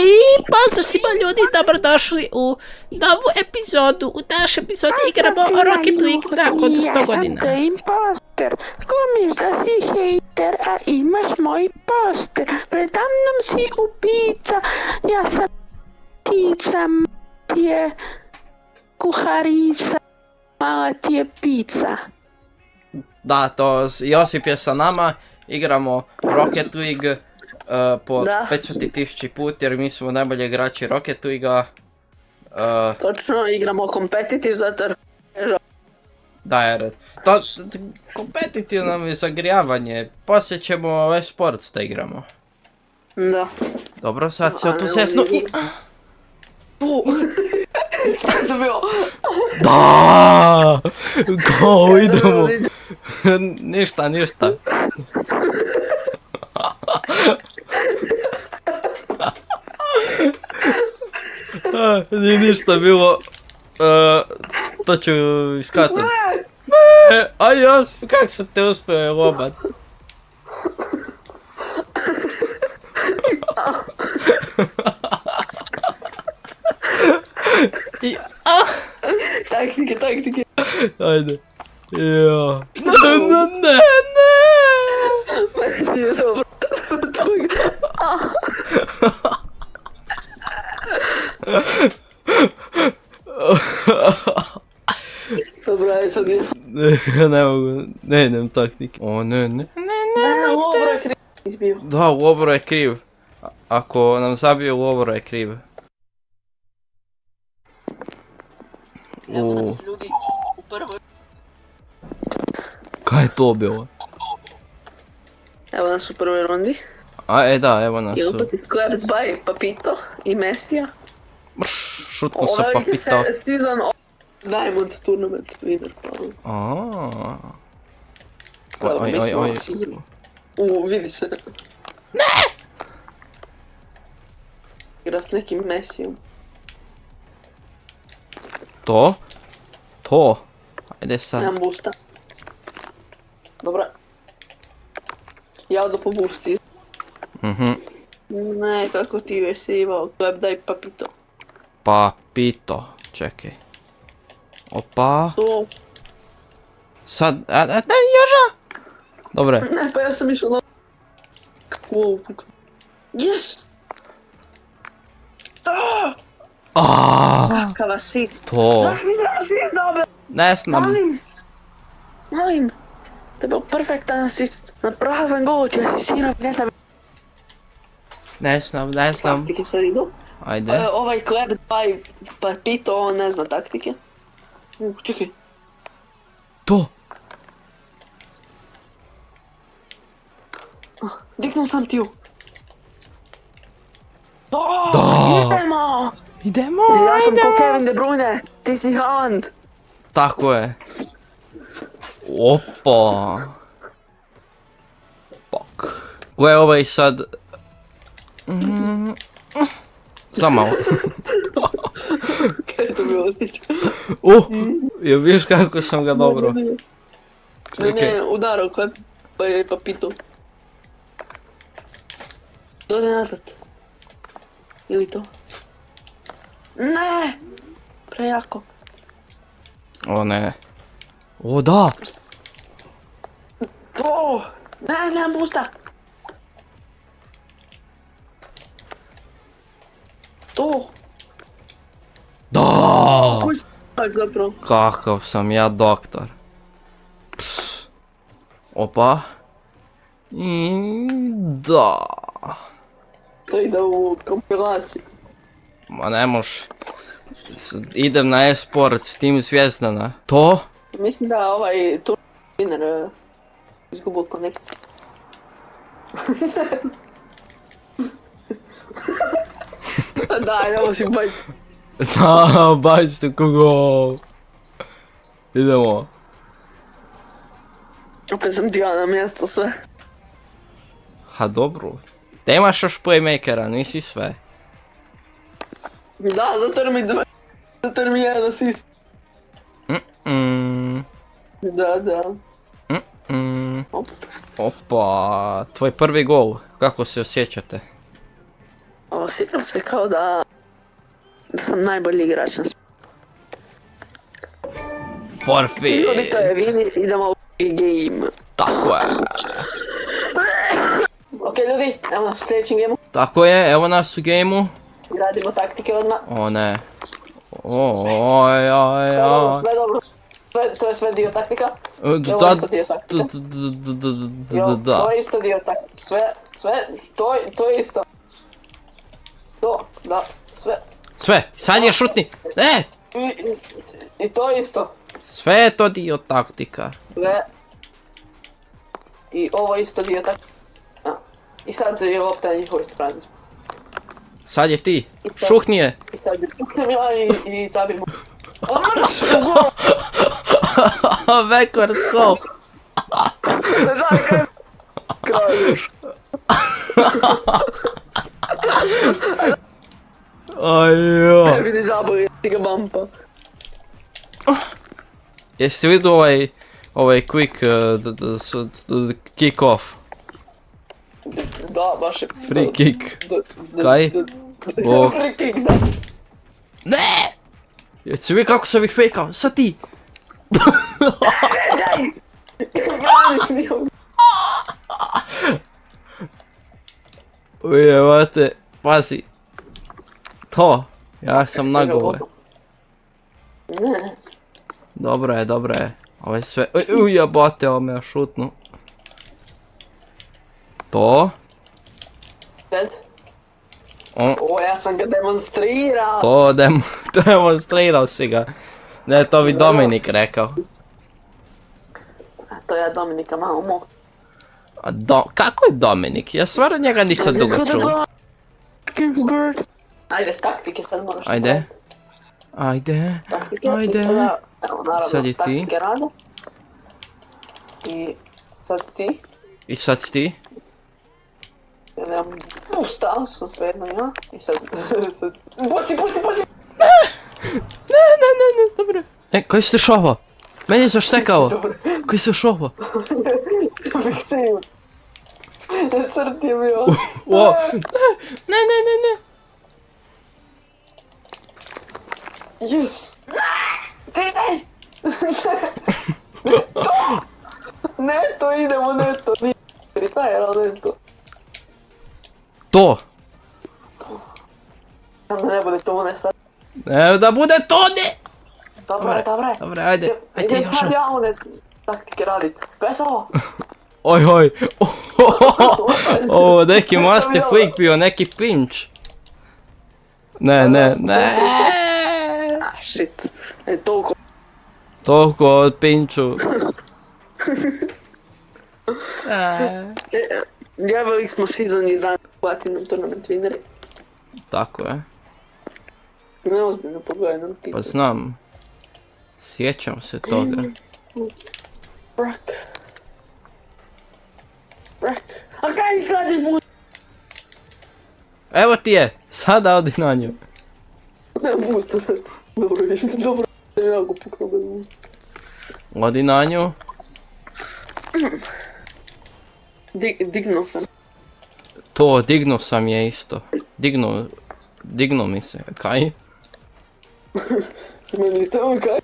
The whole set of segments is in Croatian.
I pozdrav svima ljudi, dobrodošli u novu epizodu. U našoj epizodi igramo Rocket League nakon 100 godina. Ja sam imposter. Komiš da si hejter, a imaš moj poster. Predamnom si ubica, ja sam ptica, ti je kuharica, mala ti je pizza. Da, to Josip je sa nama, igramo Rocket League po 500.000 put jer mi smo najbolji igrači Rocket League-a. Točno, igramo competitive zato jer... Da, jer kompetitivno nam je zagrijavanje, poslije ćemo e-sports da igramo. Da. Dobro, sad se tu sesnu i... Da! Go, idemo! Ništa. Nije ništa bilo, to ću iskatati. A kak sam te uspio lobat? Taktike. Ajde. Jo. Ne. Nije dobro. Dobro, aj sad je. Ne mogu, ne idem taktike. O ne. Lovro je kriv izbio. Da, Lovro je kriv. Ako nam zabije, Lovro je kriv. Ljudi u prvoj. Kaj je to bilo? Evo nas u prvoj rundi. Da, evo nas. I opet Clapped by Papito i Mesija. Šutko sa Papito. Season Diamond Tournament winner. Oj. Vidi se. Ne! Igra s nekim Mesijom. To? Ajde sad. Nemam boosta. Dobro. Ja odo po boosti. Ne, kako ti je se imao, daj Papito. Papito, čekaj. Opa. To. Sad, Joža! Dobre. Ne, pa ja sam išao na... Wow, yes! Kakav asist. To. Zašto mi da asist dobe? Ne znam. Molim. To je bio perfektan asist. Na prazan gol ću asistirati vjetar. Ne znam. Taktike sad idu. Ajde. Ovaj Clapped by Papito, on ne zna taktike. Čekaj. To. Diknuo sam ti ju. Da. Idemo! Ja sam ko Kevin De Bruyne, ti si Haaland. Tako je. Opa. Fuck. Ko je ovaj sad? Samo malo. Kaj je to bilo tiče? Jel vidiš kako sam ga dobro? Ne, udarao pa je Papito. Dode nazad. Ili to? Ne! Prejako. O ne. O da! To! Ne, nemam boosta! To! Da! Koji si tak zapravo? Kakav sam ja doktor. Opa. I da. To ide u kompilaciji. Ma ne moš. Idem na e-sports, Team Zvijezdana. To? Mislim da ovaj winner izgubio konekciju. Daj, ne možeš bajiti. Da, bajste kogo. Idemo. Opet sam ti ja na mjesto sve. Ha dobro. Da imaš još playmakera, nisi sve. Da, zato jer mi jedan assist. Da. Opa, tvoj prvi gol, kako se osjećate? Osjećam se kao da sam najbolji igrač na svijetu. Forfeit! Ljudi, to je Vini, idemo u game. Tako je. Ok ljudi, evo nas u sljedećem gameu. Tako je, evo nas u gameu. Gradimo taktike odmah. O ne. Oj. Sve dobro. To je sve dio taktika. Evo isto dio taktika. Da. To je isto dio taktika. To je isto. Sve. Sve, sad je šutni. Ne! I to je isto. Sve je to dio taktika. Sve. I ovo je isto dio taktika. I sad je lopta na njihovoj strani. Sad je ti. Šuhni je. I sad je puknem ja i zabijemo. Backwards goal. Krajuš. Ajo. Ne vidi zabavio, ti ga bampa. Jeste vidio ovaj quick kick off? Da, baš je... Free kick. Kaj? O. Free kick, da. Ne! Jesi vi kako sam ih fejkao? Sad ti! Braniš mi ovdje. Ujevate, pazi. To, ja sam na gole. Ne. Dobro je. Ovo je sve, ujebate, ovo me šutnu. To. Pet. O, ja sam ga demonstrirao. To demonstrirao si ga. Ne, to bi Dominik rekao. To ja Dominika malo mogu. Kako je Dominik? Ja stvarno njega nisam dugo čuo. Ajde, taktike sad moraš. Ajde. Taktike, Ajde. i sada, evo naravno, Sad je ti. taktike rade. I sad ti. I sad si ti? Ja nemam, stao sam svejedno ja. I sad, Boci! Ne, dobro. Koji si šovo? Meni je zaštekao. Koji si šovo? Fiksim. Crt je bio. O, ne. Yes! Ne! Neto, idemo neto. Nije ritajer, ali neto. To. Samo da ne bude to ne sad. Ne, da bude to, ne. Dobro. Dobre, ajde Idem još. sad ja one taktike radit. Kaj je sa ovo? Oj. Ovo, neki master flick bio, neki pinch. Ne. Ah, shit. Toliko. Toliko od pinču. Javili smo svi za 11 Platinum Tournament winneri. Tako je. Neozbiljno pogledaj nam ti. Pa znam. Sjećam se toga. Brak. A kaj mi krađeš bud? Evo ti je, sada odi na nju. Ne busta sad. Dobro. Ja go puknu bez busta. Odi na nju. Dignuo sam. To, dignuo sam je isto. Dignuo mi se, kaj? Meni to kaj?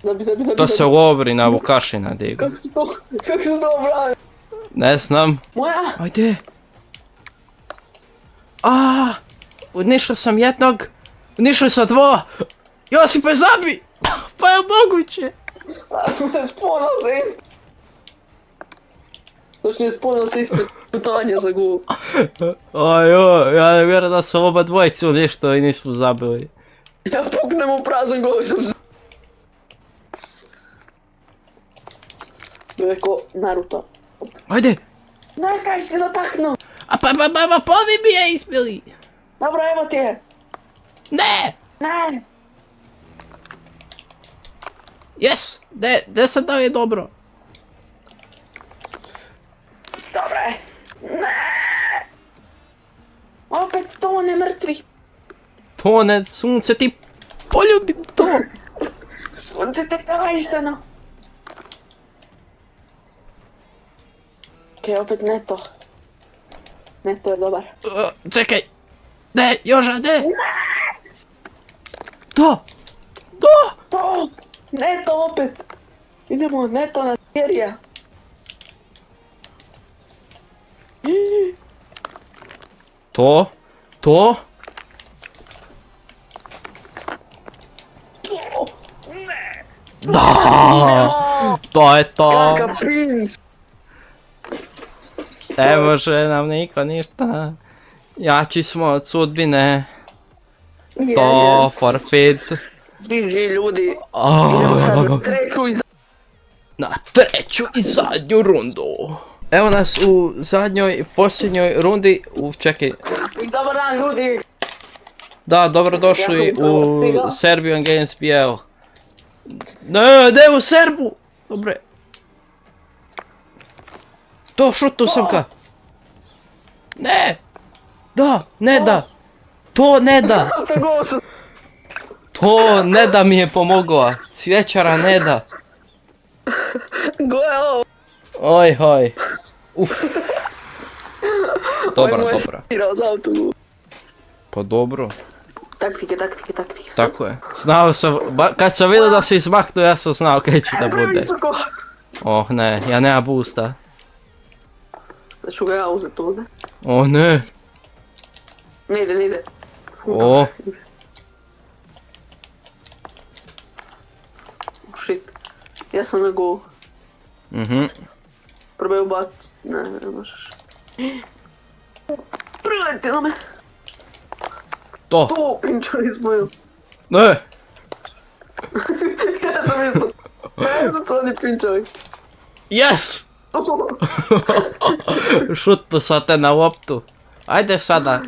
Zabi. To se lovri na Vukašina digu. Kako se to brane? Ne znam. Moja! Ajde. Uništio sam jednog. Uništio sam dva. Josipe, zabi! Pa je moguće. Sponao se. Točno je sponao se ispred putanja za gol. Ja ne vjerujem da su oba dvojicu ništa i nismo zabili. Ja puknem u prazan gol i sam se... Rekao Naruto. Ajde. Ne, kaj si dotaknuo? Pa povi mi je ispili. Dobro, evo ti je. Ne. Yes. De sam dao je dobro. Dobro je. Ne. Opet tone mrtvi. To ne, sunce ti poljubim to. Sunce te pravišteno. Okej, opet Neto. Neto je dobar. Čekaj! Ne, Joža, ne! To! To! To! Neto opet! Idemo Neto na serija. To? To? Da! To je to! Kakav pinč! Ne može nam niko ništa. Jači smo od sudbine. To, forfeit. Biži ljudi. Idemo sad na treću i Na treću i zadnju rundu. Evo nas u zadnjoj, posljednjoj rundi. Čekaj. dobar dan ljudi. Da, dobrodošli Ja sam upravo u stigao. Serbian Games BL. Ne u Serbu! Dobre. To, šutnu sam ga. Ne! Da, ne da! To ne da! Kako se To ne da mi je pomogla. Cvjećara ne da. goje ovo? Oj, hoj. Uf. Dobra, dobra. Tirao za auto. Pa dobro. Taktike. Tako je. Znao sam, kad sam vidio da se izmaknuo, ja sam znao kaj će da bude. Previsoko. Oh ne, ja nema boosta. Sad ću ga ja uzeti ovdje. Oh ne. Ne ide. O. Shit. Ja sam na go. Mhm. Probaj ubacit. Ne možeš. Prileti na me. To. To pinčali smo ju. Ne. Ja sam mislio. Ne znam to oni pinčali. Yes! Šutnu sam te na loptu. Ajde sada.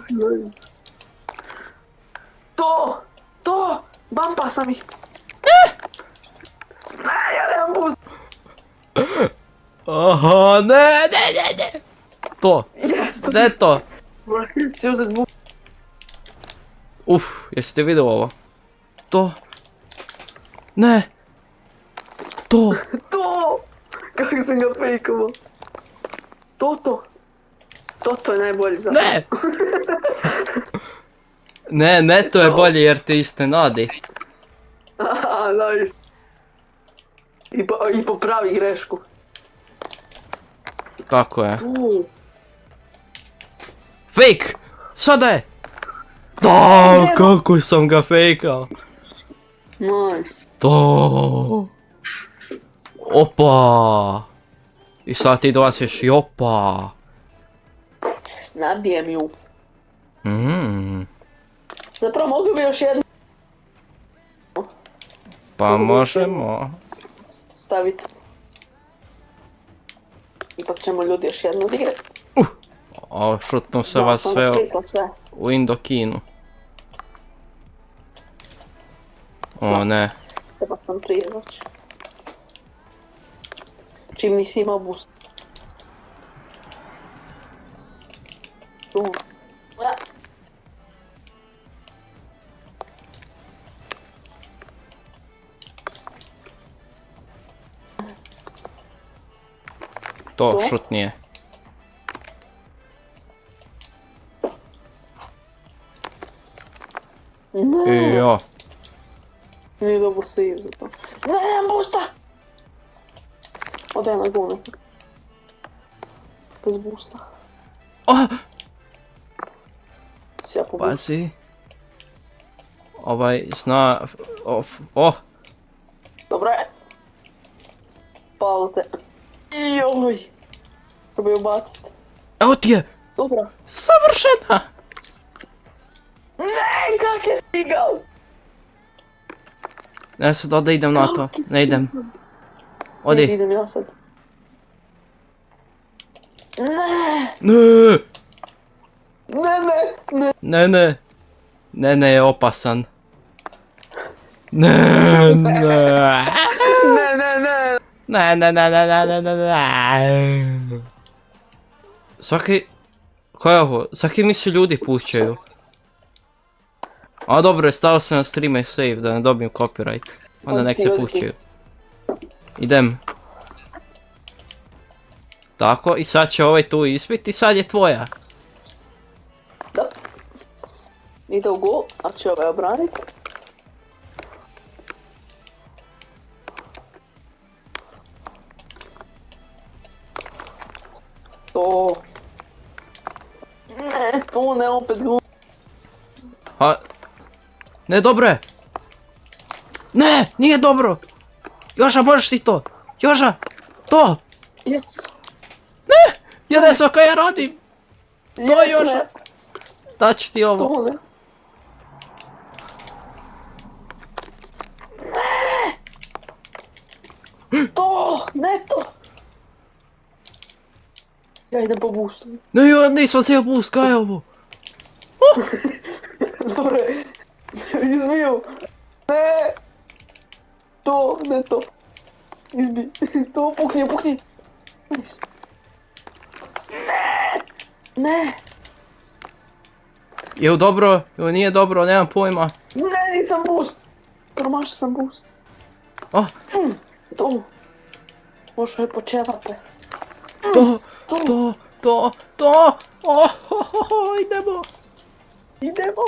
To! Bampa sam ih. Ne, ja nemam boost. Oho, ne. To. Yes! Gdje je to? Moram si uzeti boost. Uf, jeste vidjeli ovo? To. Ne. To. To! Kako sam ga fejkovao. To je najbolji za... Ne. Ne, to je bolje jer te iznenadi. Aha, nice. I popravi grešku. Tako je. Tu. Fake! Sada je! Da, kako sam ga fejkao. Nice. To. Opa. I sad ti dolaziš i opa. Nabijem ju. Mm. Zapravo mogu bi još jednu Pa možemo. staviti. Ipak ćemo ljudi još jednu odigrati. O, šutnu se vas sve sve. u Indokinu. O ne. Treba sam prije doći. Čim nisi imao boost. Tu. Ja. To To? šutnije. Ne, Jo. nije dobro save za to. Ne, nemam boosta! Odaj na go nekak. Bez boosta. Oh, Si ja pobog. pazi. Ovaj zna... Oh, Dobro je. Palo te. Joj. Probaj ubacit. evo ti je! Dobro. Savršena! Ne, kak je stigao? Ne sad ovdje idem na to. Ne idem. Ne Odi. idem ja sad. Ne, Ne! ne. Ne je opasan. Ne. Svaki... Ko je ovo? Svaki mi se ljudi pušćaju. A dobro je, stao sam na stream i save da ne dobijem copyright. Onda nek se Odi ti. pušćaju. Idem. Tako, i sad će ovaj tu ispit i sad je tvoja. Da. Ide u gol, a će ovaj obranit. To. Ne, to ne, opet gol. Ha... Ne, dobro je. Ne, nije dobro. Joža, možeš ti to. Joža, to. Yes. Ja ne znam kaj ja radim. To Joža. Daću ti ovo. To ne. Ne! To! Ne to! Ja idem po boostu. Ne, ja nisam se opust, kaj je ovo? Dobro je. Izbiju. Ne! To, ne to. Izbi. To, pukni, pukni. Nice. Ne! Ne! Je dobro, ili nije dobro, nemam pojma. Ne, nisam boost. Promašao sam boost. Oh, To. Možeš je počevape. to. Idemo. Idemo.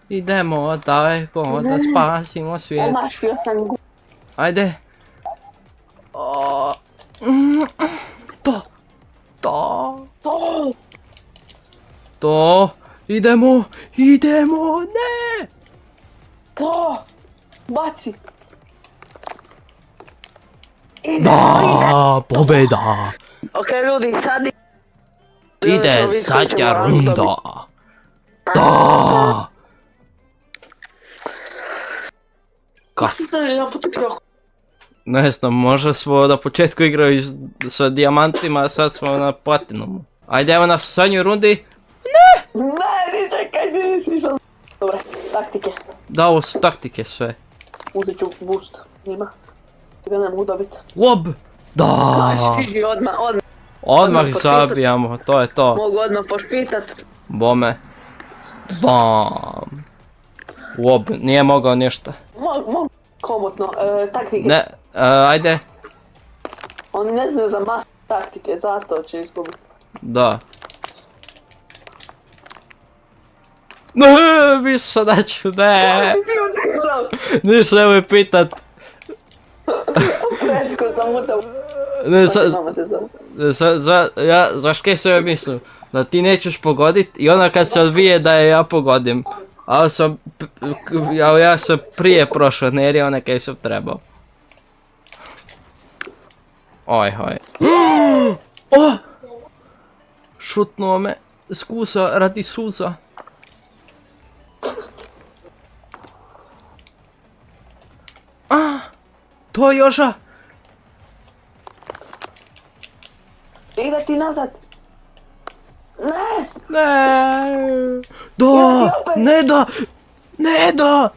Idemo, daj, da spasimo svijet. Omašio sam go. Ajde. To. To. To. Idemo, ne. To. Baci. Da, pobjeda. Ok, ljudi, sad Ide zadnja runda. Da. Ja potekao. Ne znam, možda smo na početku igrali sa dijamantima, a sad smo na platinumu. Ajde, evo nas u zadnjoj rundi. Ne, čekaj, nisi išao. Dobre, taktike. Da, ovo su taktike sve. Uzet ću boost njima. Ga ne mogu dobiti. Lob! Da! Šiži odmah. Odmah forfeitat. zabijamo, to je to. Mogu odmah forfeitat. Bome. Bam! Lob, nije mogao ništa. Mogu komotno. Taktike. Ne, ajde. Oni ne znaju za mas taktike, zato će izgubiti. Da. Ne, mislio da ću, ne. Ništa nemoj pitat. Prečko sam utao. Ne, znaš kaj sam ja mislim? Da ti nećeš pogodit i onda kad se odvije da je ja pogodim. Ali ja sam prije prošao, ne jer je onaj kaj sam trebao. Oj. O! Šutnuo me skusa radi suza. To je Joža! Ide ti nazad. Ne! Ne! Da! Ja ti opet. Ne da!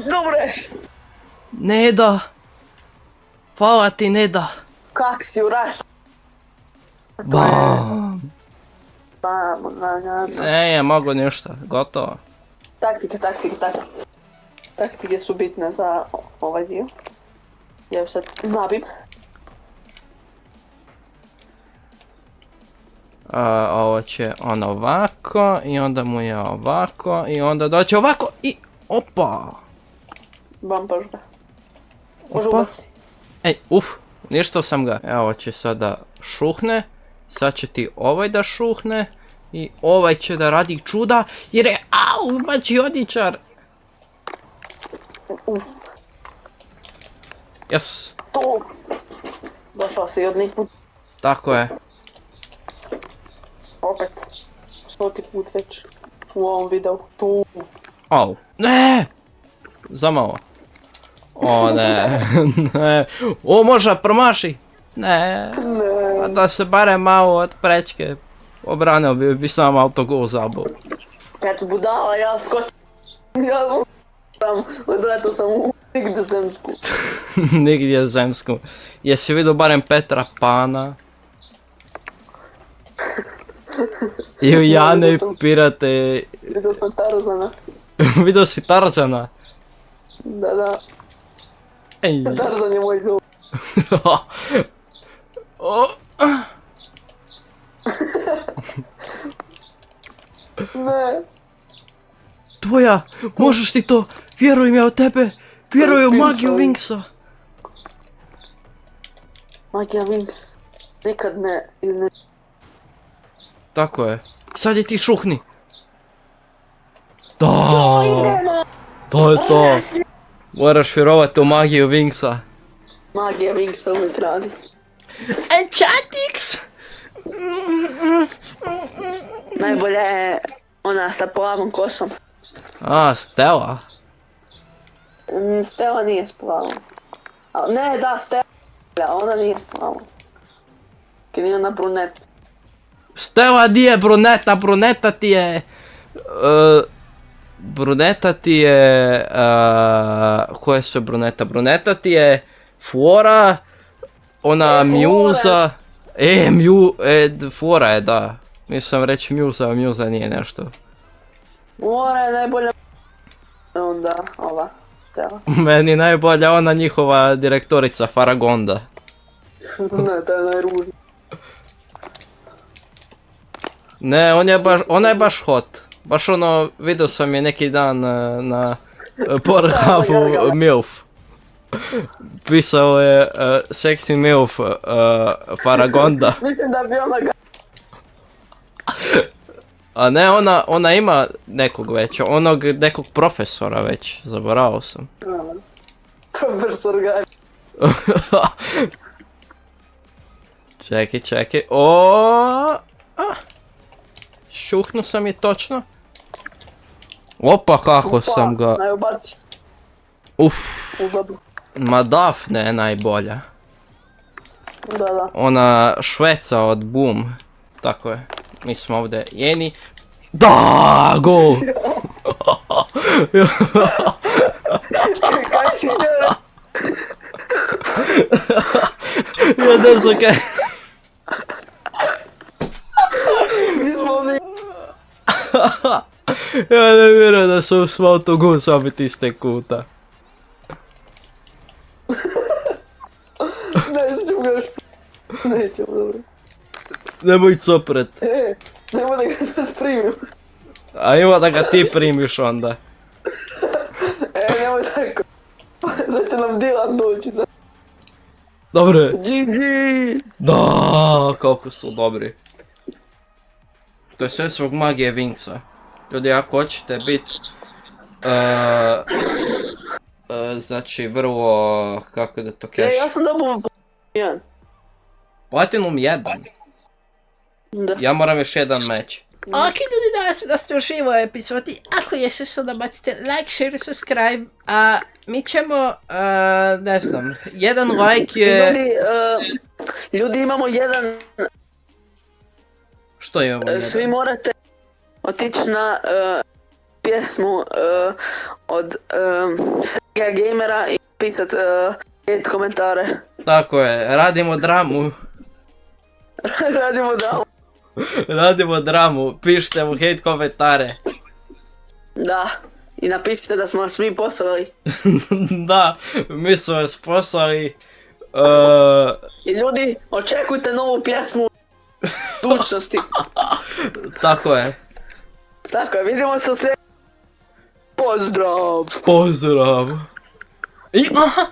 Dobre. Ne da! Hvala ti ne da! Kak si uraš? Bam! Bam. Ne, mogu ništa, gotovo. Taktike. Taktike su bitne za ovaj dio. Ja ju sad nabim. Ovo će on ovako i onda mu je ovako i onda doće ovako i opa! Bampaš ga. Može Opa. ubaci. Ej, ništao sam ga. Evo će sada šuhne. Sad će ti ovaj da šuhne. I ovaj će da radi čuda jer je mačioničar. Uf. Jes, To. Došla si od put. tako je. Opet. 100 put već. U ovom videu. Tu. Au. Ne! Zamalo. O ne, ne. O, možda promaši. Ne. Ne. A da se barem malo od prečke obranio bi sam autogol zabao. Kad budala, ja skočim. Ja sam odletao sam u nigde zemsku. Nigdje zemsku. Jesi vidio barem Petra Pana? Ili Jane i Pirate. Vidio sam Tarzana. Vidio si Tarzana? Da. Ej. Tarzan je moj dom. O, Ne. tvoja, možeš ti to, vjerujem ja u tebe, vjerujem u magiju Winksa. Magija Winx. Nikad ne izne... Tako je. Sad je ti šuhni. Da, to je to. Moraš vjerovati u magiju Winksa. Magija Winx uvijek radi. Enchantix! Najbolja je ona sa plavom kosom. A, Stella. Stella nije s plavom. Ne, da, Stella. Ona nije s plavom. Kad nije ona brunet. Stella di je bruneta, bruneta ti je... bruneta ti je... koje su bruneta? Bruneta ti je Flora, ona Musa... Flora je, da. Mislim reći Musa, Musa nije nešto. Flora je najbolja... Onda, ova. Stella. Meni najbolja ona njihova direktorica Faragonda. Ne, to je najružnije. Ne, ona je baš hot. Baš ono, vidio sam je neki dan na Pornhubu MILF. Pisao je sexy MILF Faragonda. Mislim da bi ona ga... A ne, ona ima nekog već, nekog profesora već, zaboravio sam. Profesor Gari. Čekaj, šuhnu sam je točno. Opa, kako sam ga... Najubaci. Uff, U babu. ma Daphne je najbolja. Da. Ona Šveca od Boom. Tako je. Mi smo ovdje jeni. Da, gol! Kaj si ne? Ja ne znam kaj. Mi smo mi... Ja ne vjerujem da sam s autobusa biti iz te kuta. Nećemo još... Nećemo, dobro. Nemoj copret. Nemo da ga sad primim. A ima da ga ti primiš onda. Nemoj tako. Sad će nam Dylan doći. Dobro. GG! Da, kako su dobri. To je sve svog magije Winksa. Ljudi, ako hoćete biti... znači, vrlo... kako da to kažeš? Ja sam dobao jedan. Platinum 1. Da. Ja moram još jedan meč. Ok ljudi, da ste uživali u epizodi. Ako jeste, sada bacite like, share, subscribe. A mi ćemo, ne znam, jedan like je... Ljudi imamo jedan... Što je ovo Svi jedan? morate otići na pjesmu od Sega Gamera i pisat komentare. Tako je, radimo dramu. Radimo da. Radimo dramu, pišite mu hate komentare. Da. I napišite da smo vas mi poslali. Da, mi smo vas poslali. I ljudi, očekujte novu pjesmu budućnosti. Tako je. Tako je, vidimo se u sljedećem. Pozdrav! Pozdrav. I, aha,